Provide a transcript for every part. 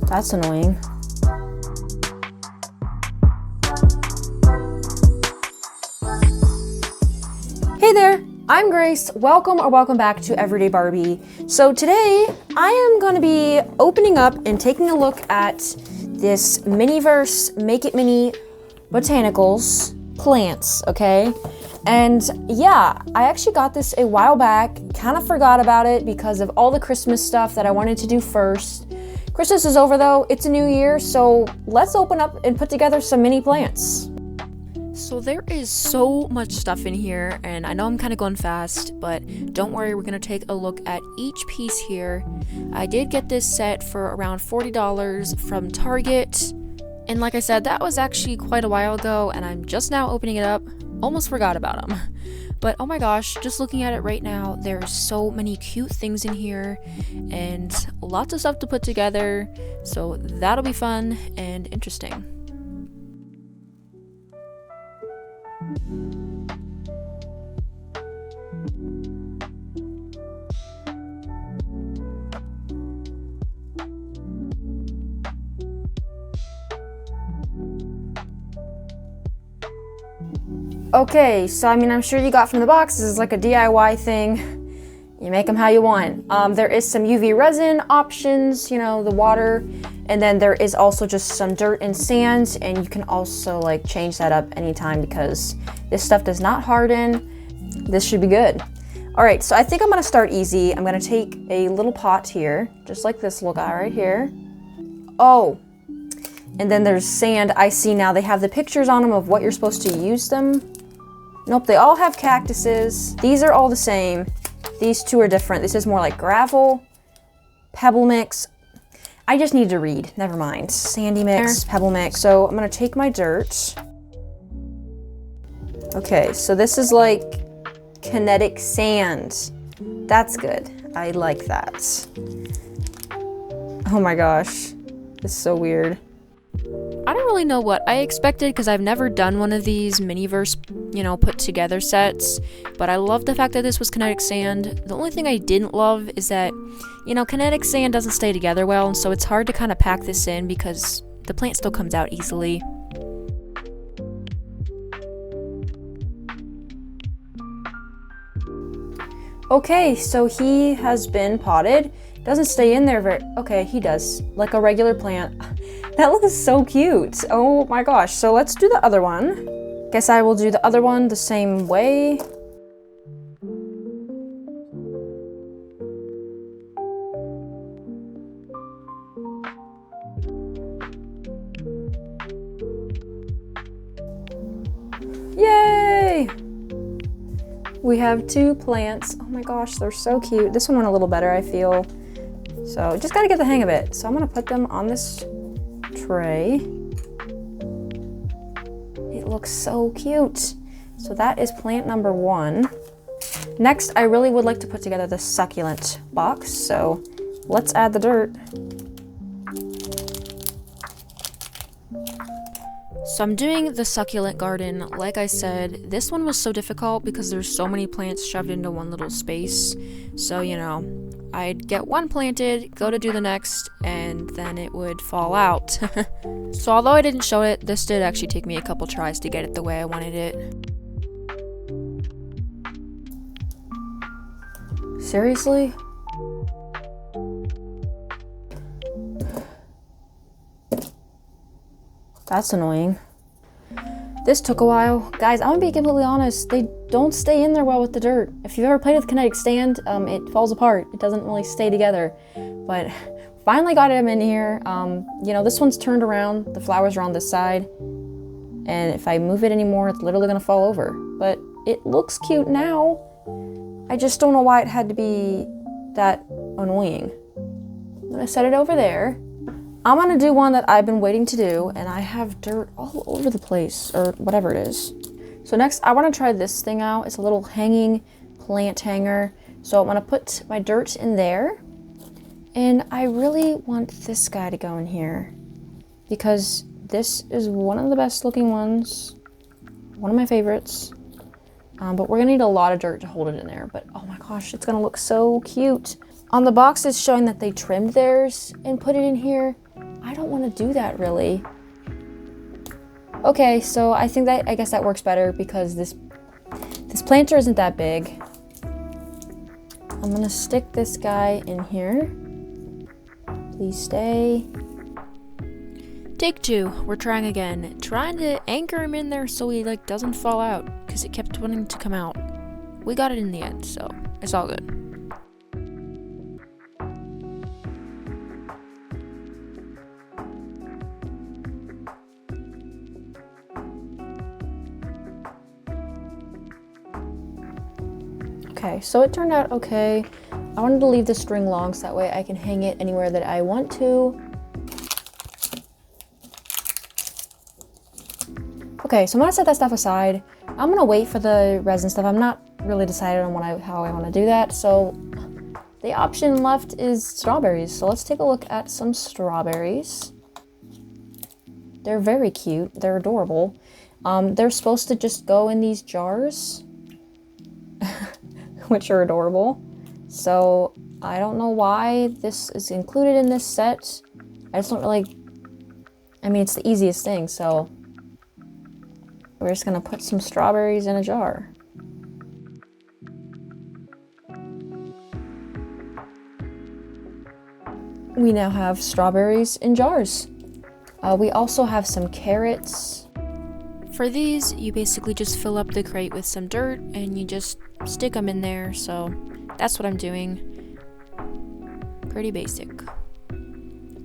That's annoying. Hey there, I'm Grace. Welcome back to Everyday Barbie. So today I am going to be opening up and taking a look at this Miniverse Make It Mini Botanicals plants, okay? And yeah, I actually got this a while back, kind of forgot about it because of all the Christmas stuff that I wanted to do first. Christmas is over though, it's a new year, so let's open up and put together some mini plants. So there is so much stuff in here, and I know I'm kind of going fast, but don't worry, we're going to take a look at each piece here. I did get this set for around $40 from Target, and like I said, that was actually quite a while ago, and I'm just now opening it up. Almost forgot about them. But oh my gosh, just looking at it right now, there's so many cute things in here and lots of stuff to put together, so that'll be fun and interesting. Okay, so I mean, I'm sure you got from the box, this is like a DIY thing. You make them how you want. There is some UV resin options, you know, the water, and then there is also just some dirt and sand, and you can also like change that up anytime because this stuff does not harden. This should be good. All right, so I think I'm gonna start easy. I'm gonna take a little pot here, just like this little guy right here. Oh, and then there's sand. I see now they have the pictures on them of what you're supposed to use them. Nope, they all have cactuses. These are all the same. These two are different. This is more like gravel, pebble mix. I just need to read, never mind. Sandy mix, pebble mix. So I'm gonna take my dirt. Okay, so this is like kinetic sand. That's good, I like that. Oh my gosh, this is so weird. I don't really know what I expected because I've never done one of these Miniverse, you know, put together sets, but I love the fact that this was kinetic sand. The only thing I didn't love is that, you know, kinetic sand doesn't stay together well, and so it's hard to kind of pack this in because the plant still comes out easily. Okay, so he has been potted. Doesn't stay in there very, okay, he does, like a regular plant. That looks so cute. Oh my gosh, so let's do the other one. Guess I will do the other one the same way. Yay! We have two plants. Oh my gosh, they're so cute. This one went a little better, I feel. So just gotta get the hang of it. So I'm gonna put them on this tray. It looks so cute. So that is plant number one. Next, I really would like to put together the succulent box. So let's add the dirt. So I'm doing the succulent garden. Like I said, this one was so difficult because there's so many plants shoved into one little space. So, you know, I'd get one planted, go to do the next, and then it would fall out. So although I didn't show it, this did actually take me a couple tries to get it the way I wanted it. Seriously? That's annoying. This took a while. Guys, I'm gonna be completely honest, they don't stay in there well with the dirt. If you've ever played with kinetic sand, it falls apart. It doesn't really stay together. But finally got them in here. You know, this one's turned around. The flowers are on this side. And if I move it anymore, it's literally gonna fall over. But it looks cute now. I just don't know why it had to be that annoying. I'm gonna set it over there. I'm gonna do one that I've been waiting to do, and I have dirt all over the place, or whatever it is. So next, I wanna try this thing out. It's a little hanging plant hanger. So I'm gonna put my dirt in there, and I really want this guy to go in here because this is one of the best looking ones, one of my favorites. But we're gonna need a lot of dirt to hold it in there, but oh my gosh, it's gonna look so cute. On the box, it's showing that they trimmed theirs and put it in here. I don't want to do that really. Okay, so I guess that works better because this planter isn't that big. I'm gonna stick this guy in here. Please stay. Take 2, we're trying again. Trying to anchor him in there so he like doesn't fall out because it kept wanting to come out. We got it in the end, so it's all good. Okay, so it turned out okay. I wanted to leave the string long so that way I can hang it anywhere that I want to. Okay, so I'm gonna set that stuff aside. I'm gonna wait for the resin stuff. I'm not really decided on how I want to do that, so the option left is strawberries. So let's take a look at some strawberries. They're very cute. They're adorable. They're supposed to just go in these jars, which are adorable. So I don't know why this is included in this set. I just don't really, I mean, it's the easiest thing, so we're just gonna put some strawberries in a jar. We now have strawberries in jars. We also have some carrots. For these, you basically just fill up the crate with some dirt and you just stick them in there, so that's what I'm doing. Pretty basic.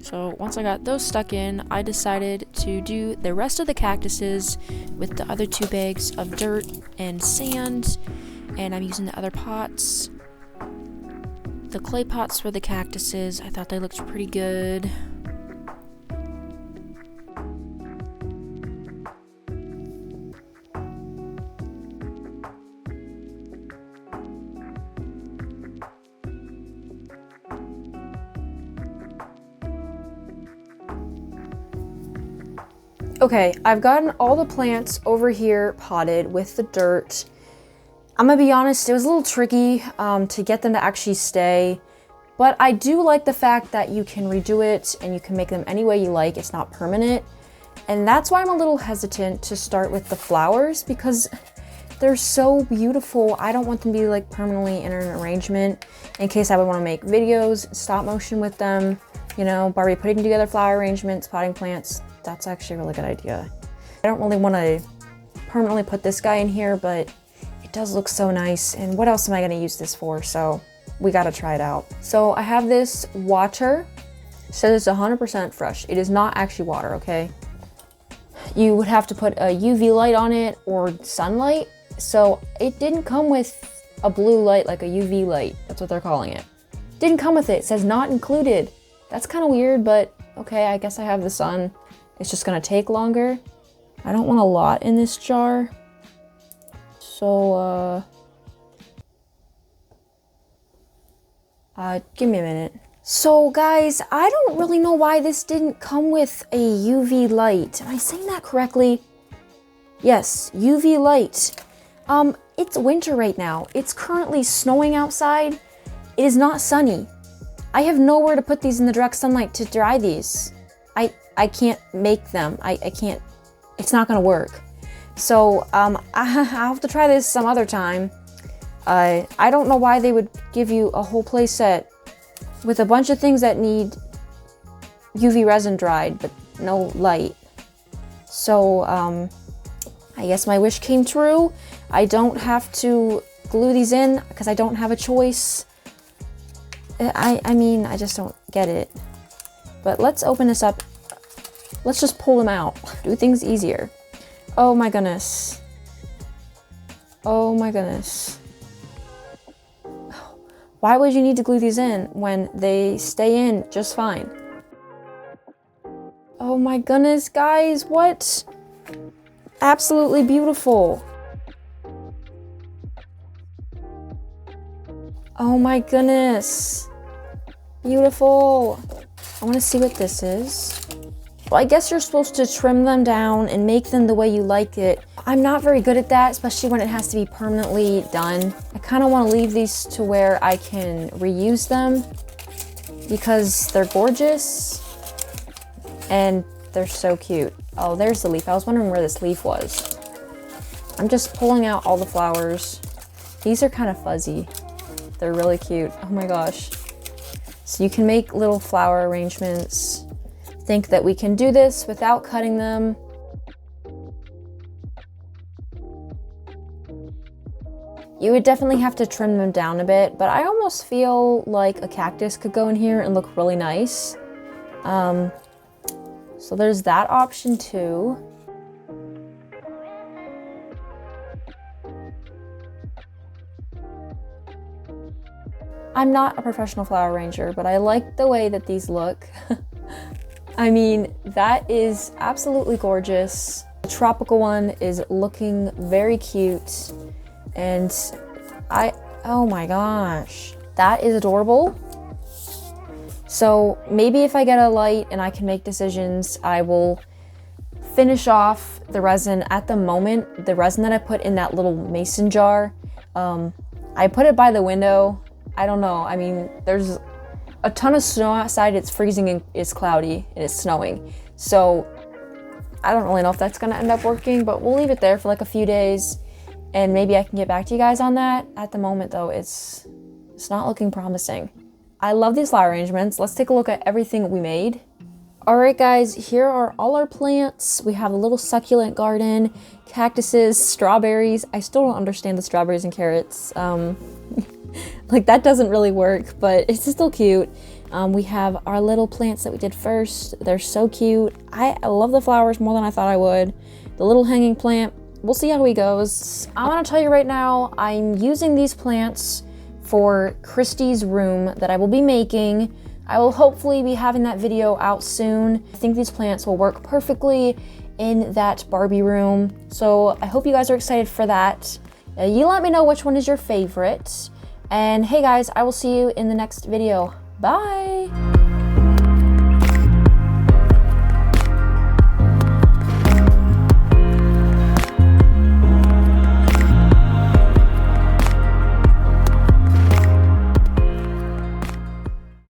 So once I got those stuck in, I decided to do the rest of the cactuses with the other 2 bags of dirt and sand, and I'm using the other pots. The clay pots for the cactuses, I thought they looked pretty good. Okay, I've gotten all the plants over here potted with the dirt. I'm gonna be honest, it was a little tricky to get them to actually stay, but I do like the fact that you can redo it and you can make them any way you like. It's not permanent, and that's why I'm a little hesitant to start with the flowers because they're so beautiful. I don't want them to be like permanently in an arrangement in case I would want to make videos, stop motion with them, you know, Barbie putting together flower arrangements, potting plants. That's actually a really good idea. I don't really want to permanently put this guy in here, but it does look so nice. And what else am I going to use this for? So we got to try it out. So I have this water. It says it's 100% fresh. It is not actually water, okay? You would have to put a UV light on it or sunlight. So it didn't come with a blue light, like a UV light. That's what they're calling it. Didn't come with it. It says not included. That's kind of weird, but okay, I guess I have the sun. It's just gonna take longer. I don't want a lot in this jar. So, give me a minute. So guys, I don't really know why this didn't come with a UV light. Am I saying that correctly? Yes, UV light. It's winter right now. It's currently snowing outside. It is not sunny. I have nowhere to put these in the direct sunlight to dry these. I can't make them. I can't, it's not gonna work. So I'll have to try this some other time. I don't know why they would give you a whole play set with a bunch of things that need UV resin dried, but no light. So I guess my wish came true. I don't have to glue these in because I don't have a choice. I mean, I just don't get it. But let's open this up. Let's just pull them out. Do things easier. Oh my goodness. Oh my goodness. Why would you need to glue these in when they stay in just fine? Oh my goodness, guys, what? Absolutely beautiful. Oh my goodness. Beautiful. I want to see what this is. Well, I guess you're supposed to trim them down and make them the way you like it. I'm not very good at that, especially when it has to be permanently done. I kind of want to leave these to where I can reuse them because they're gorgeous. and they're so cute. Oh, there's the leaf. I was wondering where this leaf was. I'm just pulling out all the flowers. These are kind of fuzzy. They're really cute. Oh my gosh. So you can make little flower arrangements. Think that we can do this without cutting them. You would definitely have to trim them down a bit, but I almost feel like a cactus could go in here and look really nice. So there's that option too. I'm not a professional flower arranger, but I like the way that these look. I mean, that is absolutely gorgeous. The tropical one is looking very cute. And oh my gosh, that is adorable. So maybe if I get a light and I can make decisions, I will finish off the resin. At the moment, the resin that I put in that little mason jar, I put it by the window. I don't know, I mean, there's a ton of snow outside, it's freezing and it's cloudy and it's snowing. So I don't really know if that's gonna end up working, but we'll leave it there for like a few days. And maybe I can get back to you guys on that. At the moment though, it's not looking promising. I love these flower arrangements. Let's take a look at everything we made. All right guys, here are all our plants. We have a little succulent garden, cactuses, strawberries. I still don't understand the strawberries and carrots. Like that doesn't really work, but it's still cute. We have our little plants that we did first. They're so cute. I love the flowers more than I thought I would. The little hanging plant, we'll see how he goes. I want to tell you right now, I'm using these plants for Christy's room that I will be making. I will hopefully be having that video out soon. I think these plants will work perfectly in that Barbie room. So I hope you guys are excited for that. You let me know which one is your favorite. And hey guys, I will see you in the next video. Bye!